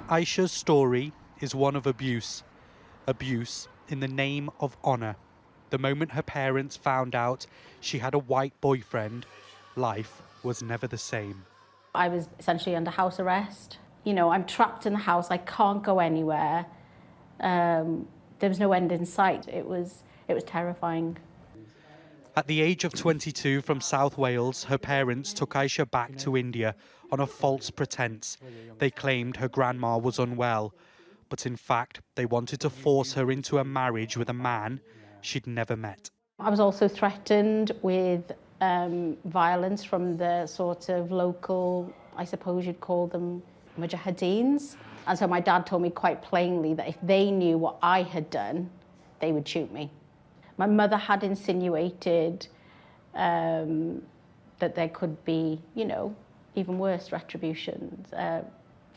Aisha's story is one of abuse. Abuse in the name of honour. The moment her parents found out she had a white boyfriend, life was never the same. I was essentially under house arrest. You know, I'm trapped in the house, I can't go anywhere. There was no end in sight. It was terrifying. At the age of 22 from South Wales, her parents took Aisha back to India on a false pretense. They claimed her grandma was unwell, but in fact, they wanted to force her into a marriage with a man she'd never met. I was also threatened with violence from the sort of local, I suppose you'd call them mujahideens. And so my dad told me quite plainly that if they knew what I had done, they would shoot me. My mother had insinuated that there could be, you know, even worse retributions,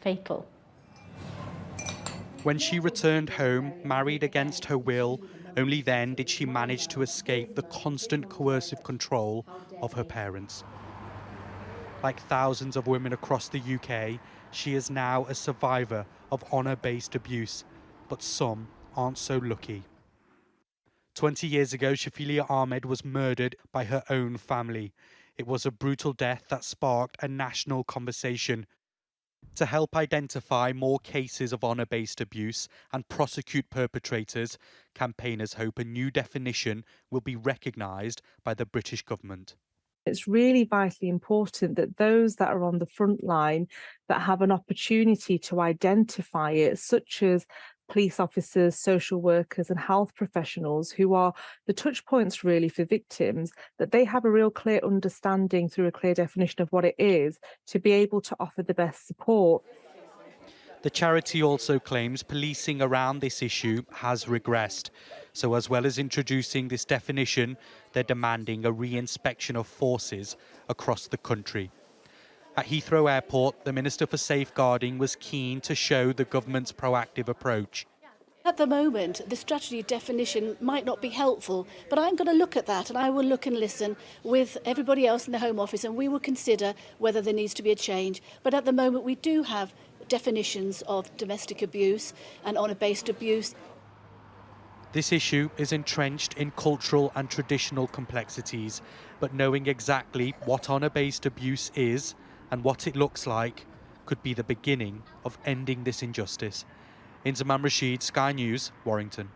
fatal. When she returned home, married against her will, only then did she manage to escape the constant coercive control of her parents. Like thousands of women across the UK, she is now a survivor of honour-based abuse, but some aren't so lucky. 20 years ago, Shafilia Ahmed was murdered by her own family. It was a brutal death that sparked a national conversation. To help identify more cases of honour-based abuse and prosecute perpetrators, campaigners hope a new definition will be recognised by the British government. It's really vitally important that those that are on the front line that have an opportunity to identify it, such as police officers, social workers and health professionals who are the touch points really for victims, that they have a real clear understanding through a clear definition of what it is to be able to offer the best support. The charity also claims policing around this issue has regressed. So as well as introducing this definition, they're demanding a re-inspection of forces across the country. At Heathrow Airport, the Minister for Safeguarding was keen to show the government's proactive approach. At the moment, the strategy definition might not be helpful, but I'm going to look at that and I will look and listen with everybody else in the Home Office and we will consider whether there needs to be a change. But at the moment, we do have definitions of domestic abuse and honour-based abuse. This issue is entrenched in cultural and traditional complexities, but knowing exactly what honour-based abuse is and what it looks like could be the beginning of ending this injustice. Inzamam Rashid, Sky News, Warrington.